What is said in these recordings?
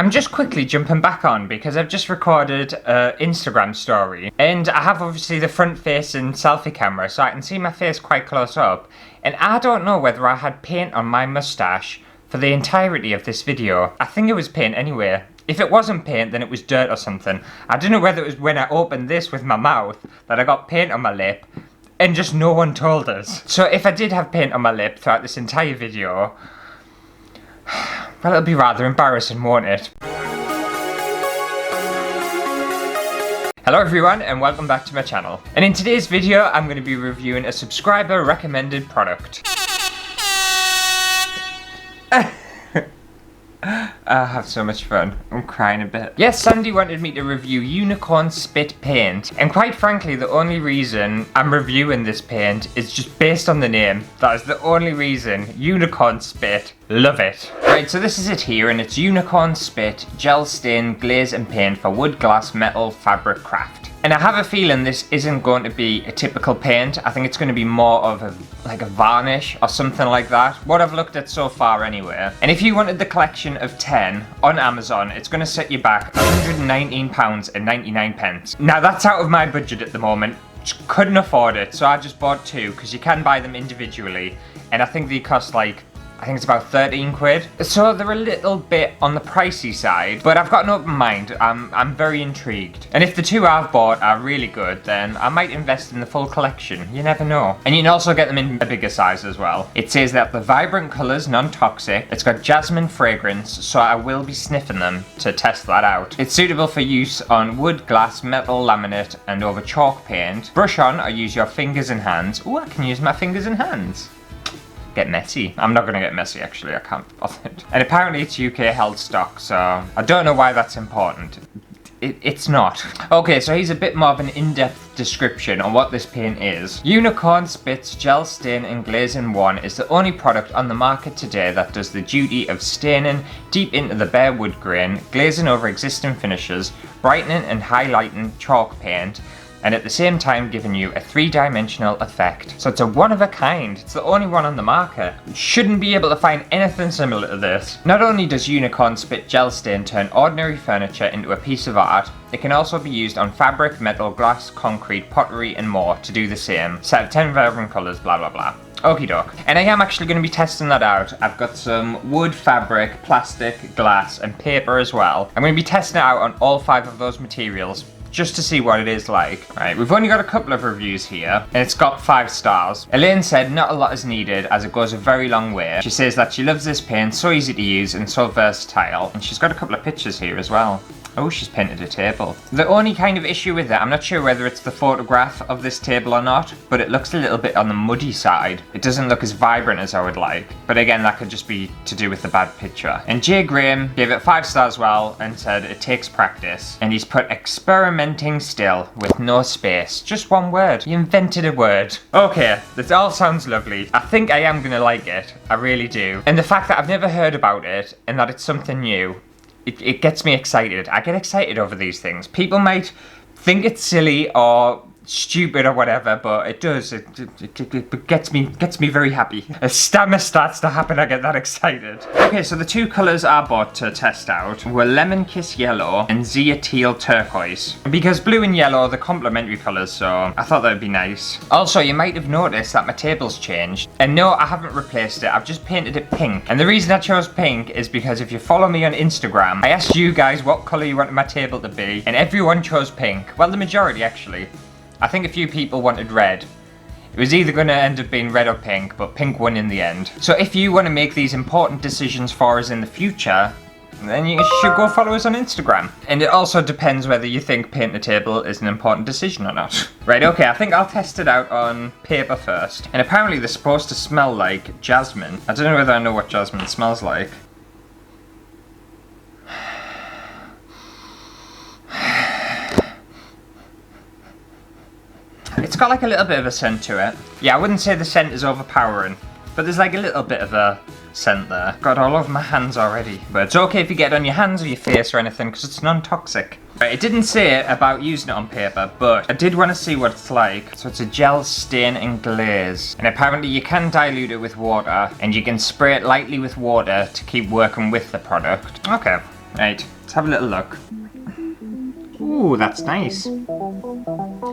I'm just quickly jumping back on because I've just recorded an Instagram story and I have obviously the front facing selfie camera so I can see my face quite close up, and I don't know whether I had paint on my moustache for the entirety of this video. I think it was paint anyway. If it wasn't paint, then it was dirt or something. I don't know whether it was when I opened this with my mouth that I got paint on my lip and just no one told us. So if I did have paint on my lip throughout this entire video, well, it'll be rather embarrassing, won't it? Hello everyone and welcome back to my channel. And in today's video, I'm going to be reviewing a subscriber recommended product. I have so much fun. I'm crying a bit. Yes, Sandy wanted me to review Unicorn Spit paint, and quite frankly the only reason I'm reviewing this paint is just based on the name. That is the only reason. Unicorn Spit. Love it. Right, so this is it here, and it's Unicorn Spit Gel Stain Glaze and Paint for Wood, Glass, Metal, Fabric, Craft. And I have a feeling this isn't going to be a typical paint. I think it's going to be more of a varnish or something like that. What I've looked at so far anyway. And if you wanted the collection of 10 on Amazon, it's going to set you back £119.99. Now that's out of my budget at the moment. Just couldn't afford it, so I just bought two because you can buy them individually. And I think they cost I think it's about 13 quid. So they're a little bit on the pricey side, but I've got an open mind. I'm very intrigued. And if the two I've bought are really good, then I might invest in the full collection. You never know. And you can also get them in a bigger size as well. It says that the vibrant colours, non-toxic. It's got jasmine fragrance, so I will be sniffing them to test that out. It's suitable for use on wood, glass, metal, laminate, and over chalk paint. Brush on or use your fingers and hands. Ooh, I can use my fingers and hands. Get messy. I'm not going to get messy actually, I can't bother it. And apparently it's UK held stock, so I don't know why that's important. It's not. Okay, so here's a bit more of an in-depth description on what this paint is. Unicorn Spit's Gel Stain and Glaze in One is the only product on the market today that does the duty of staining deep into the bare wood grain, glazing over existing finishes, brightening and highlighting chalk paint, and at the same time giving you a three-dimensional effect. So it's a one of a kind. It's the only one on the market. You shouldn't be able to find anything similar to this. Not only does Unicorn Spit Gel Stain turn ordinary furniture into a piece of art, it can also be used on fabric, metal, glass, concrete, pottery and more to do the same. Set of 10 vibrant colours, blah blah blah. Okie doke. And I am actually going to be testing that out. I've got some wood, fabric, plastic, glass and paper as well. I'm going to be testing it out on all 5 of those materials, just to see what it is like. Right, we've only got a couple of reviews here, and it's got 5 stars. Elaine said not a lot is needed as it goes a very long way. She says that she loves this paint, so easy to use and so versatile. And she's got a couple of pictures here as well. Oh, she's painted a table. The only kind of issue with it, I'm not sure whether it's the photograph of this table or not, but it looks a little bit on the muddy side. It doesn't look as vibrant as I would like. But again, that could just be to do with the bad picture. And Jay Graham gave it 5 stars as well and said it takes practice. And he's put experimenting still with no space. Just one word. He invented a word. Okay, this all sounds lovely. I think I am gonna like it. I really do. And the fact that I've never heard about it and that it's something new, it gets me excited. I get excited over these things. People might think it's silly or stupid or whatever, but it does. It gets me very happy. As stammer starts to happen, I get that excited. Okay, so the 2 colours I bought to test out were Lemon Kiss Yellow and Zia Teal Turquoise. Because blue and yellow are the complementary colours, so I thought that would be nice. Also, you might have noticed that my table's changed. And no, I haven't replaced it. I've just painted it pink. And the reason I chose pink is because if you follow me on Instagram, I asked you guys what colour you wanted my table to be, and everyone chose pink. Well, the majority actually. I think a few people wanted red. It was either going to end up being red or pink, but pink won in the end. So if you want to make these important decisions for us in the future, then you should go follow us on Instagram. And it also depends whether you think painting a table is an important decision or not. Right, okay, I think I'll test it out on paper first. And apparently they're supposed to smell like jasmine. I don't know whether I know what jasmine smells like. It's got like a little bit of a scent to it. Yeah, I wouldn't say the scent is overpowering, but there's like a little bit of a scent there. Got all over my hands already. But it's okay if you get it on your hands or your face or anything, because it's non-toxic. Right, it didn't say about using it on paper, but I did want to see what it's like. So it's a gel stain and glaze. And apparently you can dilute it with water, and you can spray it lightly with water to keep working with the product. Okay, right. have a little look. Ooh, that's nice.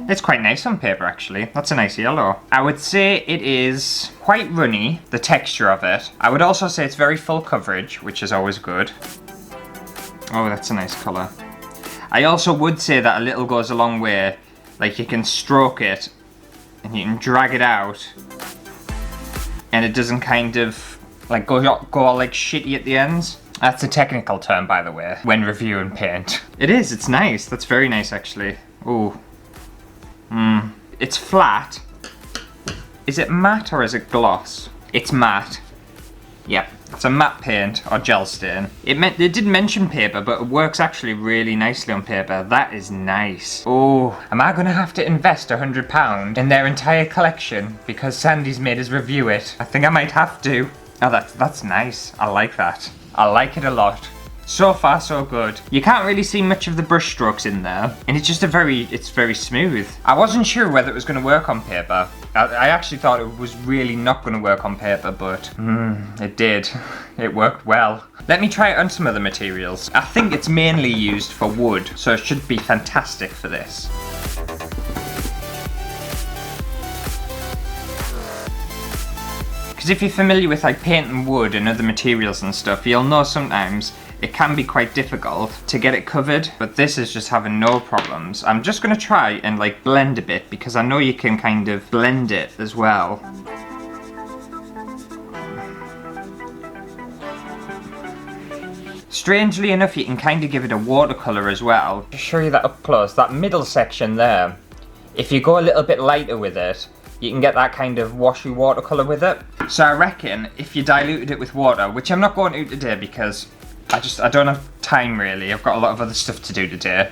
It's quite nice on paper, actually. That's a nice yellow. I would say it is quite runny, the texture of it. I would also say it's very full coverage, which is always good. Oh, that's a nice colour. I also would say that a little goes a long way. Like, you can stroke it, and you can drag it out, and it doesn't kind of, like, go all, like, shitty at the ends. That's a technical term, by the way, when reviewing paint. It's nice. That's very nice, actually. Ooh. It's flat. Is it matte or is it gloss? It's matte. Yep, it's a matte paint or gel stain. It did mention paper, but it works actually really nicely on paper. That is nice. Oh, am I gonna have to invest £100 in their entire collection because Sandy's made us review it? I think I might have to. Oh, that's nice. I like that. I like it a lot. So far, so good. You can't really see much of the brush strokes in there, and it's just it's very smooth. I wasn't sure whether it was going to work on paper. I actually thought it was really not going to work on paper, but it did. It worked well. Let me try it on some other materials. I think it's mainly used for wood, so it should be fantastic for this. Because if you're familiar with like painting wood and other materials and stuff, you'll know sometimes it can be quite difficult to get it covered, but this is just having no problems. I'm just going to try and like blend a bit because I know you can kind of blend it as well. Strangely enough, you can kind of give it a watercolour as well. Just show you that up close, that middle section there. If you go a little bit lighter with it, you can get that kind of washy watercolour with it. So I reckon if you diluted it with water, which I'm not going to today because I don't have time really, I've got a lot of other stuff to do today.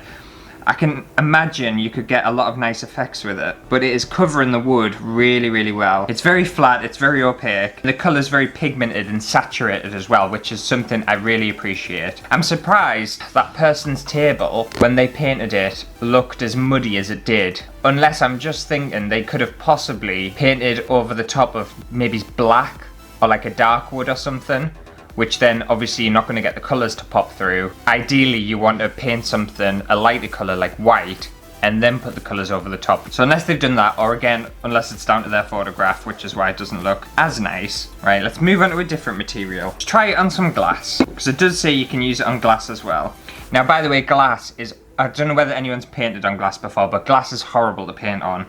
I can imagine you could get a lot of nice effects with it, but it is covering the wood really, really well. It's very flat, it's very opaque. The colour's very pigmented and saturated as well, which is something I really appreciate. I'm surprised that person's table, when they painted it, looked as muddy as it did. Unless I'm just thinking they could have possibly painted over the top of maybe black or like a dark wood or something, which then obviously you're not going to get the colours to pop through. Ideally you want to paint something a lighter colour like white and then put the colours over the top. So unless they've done that, or again, unless it's down to their photograph, which is why it doesn't look as nice. Right, let's move on to a different material. Let's try it on some glass, because it does say you can use it on glass as well. Now by the way, glass is, I don't know whether anyone's painted on glass before, but glass is horrible to paint on.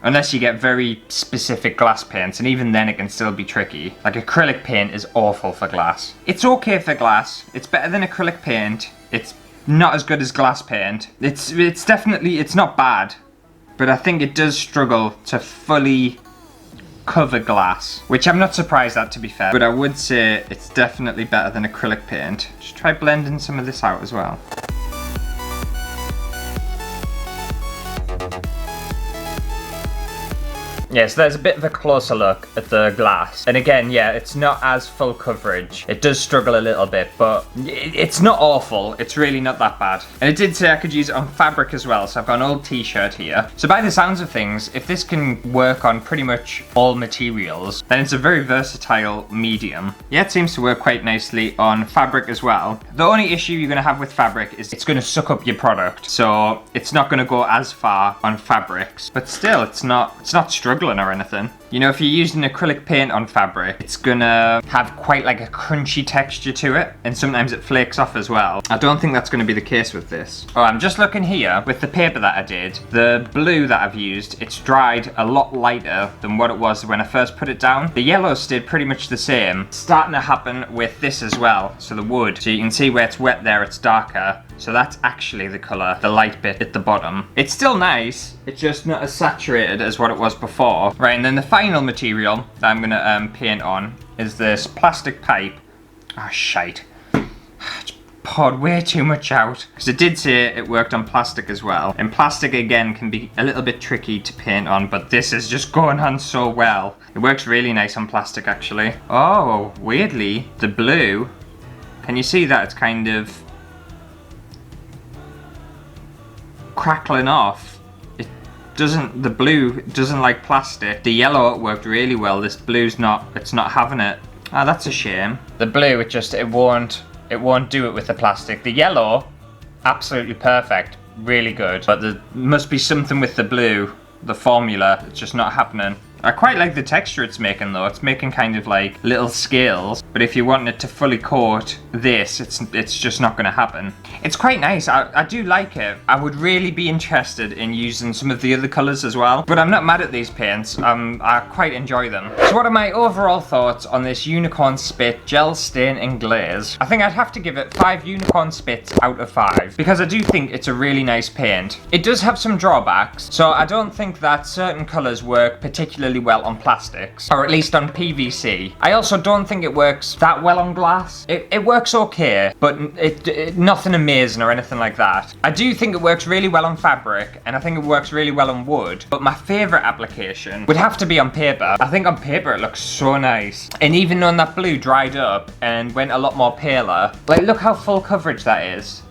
Unless you get very specific glass paints, and even then it can still be tricky. Like acrylic paint is awful for glass. It's okay for glass, it's better than acrylic paint. It's not as good as glass paint. It's definitely, it's not bad, but I think it does struggle to fully cover glass, which I'm not surprised at, to be fair, but I would say it's definitely better than acrylic paint. Just try blending some of this out as well. Yeah, so there's a bit of a closer look at the glass. And again, yeah, it's not as full coverage. It does struggle a little bit, but it's not awful. It's really not that bad. And it did say I could use it on fabric as well, so I've got an old t-shirt here. So by the sounds of things, if this can work on pretty much all materials, then it's a very versatile medium. Yeah, it seems to work quite nicely on fabric as well. The only issue you're gonna have with fabric is it's gonna suck up your product. So it's not gonna go as far on fabrics, but still, it's not struggling or anything. You know, if you're using acrylic paint on fabric, it's gonna have quite like a crunchy texture to it, and sometimes it flakes off as well. I don't think that's gonna be the case with this. Oh, I'm just looking here with the paper that I did. The blue that I've used, it's dried a lot lighter than what it was when I first put it down. The yellow stayed pretty much the same. It's starting to happen with this as well, so the wood. So you can see where it's wet there, it's darker. So that's actually the colour, the light bit at the bottom. It's still nice, it's just not as saturated as what it was before. Right, and then the final material that I'm gonna paint on is this plastic pipe. Oh, shite. It's poured way too much out. Because it did say it worked on plastic as well. And plastic, again, can be a little bit tricky to paint on, but this is just going on so well. It works really nice on plastic, actually. Oh, weirdly, the blue, can you see that? It's kind of crackling off. The blue doesn't like plastic. The yellow it worked really well. This blue's it's not having it. Ah, that's a shame. The blue, it won't do it with the plastic. The yellow, absolutely perfect, really good. But there must be something with the blue, the formula, it's just not happening. I quite like the texture it's making though. It's making kind of like little scales, but if you want it to fully coat this, it's just not going to happen. It's quite nice. I do like it. I would really be interested in using some of the other colours as well, but I'm not mad at these paints. I quite enjoy them. So what are my overall thoughts on this Unicorn Spit Gel Stain and Glaze? I think I'd have to give it 5 Unicorn Spits out of 5, because I do think it's a really nice paint. It does have some drawbacks, so I don't think that certain colours work particularly well on plastics, or at least on PVC. I also don't think it works that well on glass. It works okay, but nothing amazing or anything like that. I do think it works really well on fabric, and I think it works really well on wood, but my favourite application would have to be on paper. I think on paper it looks so nice, and even when that blue dried up and went a lot more paler, like look how full coverage that is,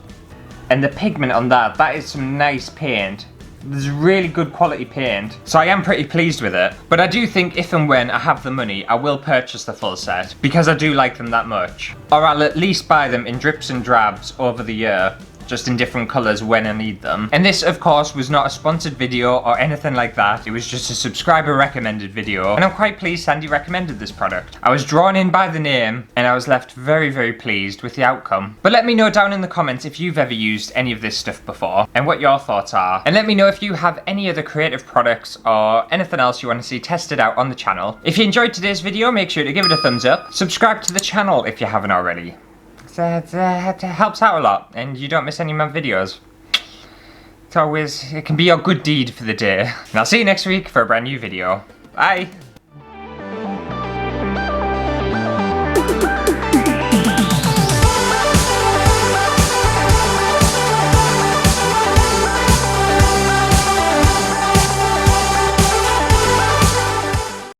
and the pigment on that is some nice paint. There's really good quality paint, so I am pretty pleased with it. But I do think if and when I have the money, I will purchase the full set, because I do like them that much. Or I'll at least buy them in drips and drabs over the year, just in different colours when I need them. And this, of course, was not a sponsored video or anything like that. It was just a subscriber recommended video, and I'm quite pleased Sandy recommended this product. I was drawn in by the name, and I was left very, very pleased with the outcome. But let me know down in the comments if you've ever used any of this stuff before, and what your thoughts are. And let me know if you have any other creative products or anything else you want to see tested out on the channel. If you enjoyed today's video, make sure to give it a thumbs up. Subscribe to the channel if you haven't already. That helps out a lot, and you don't miss any of my videos. It can be your good deed for the day. And I'll see you next week for a brand new video. Bye!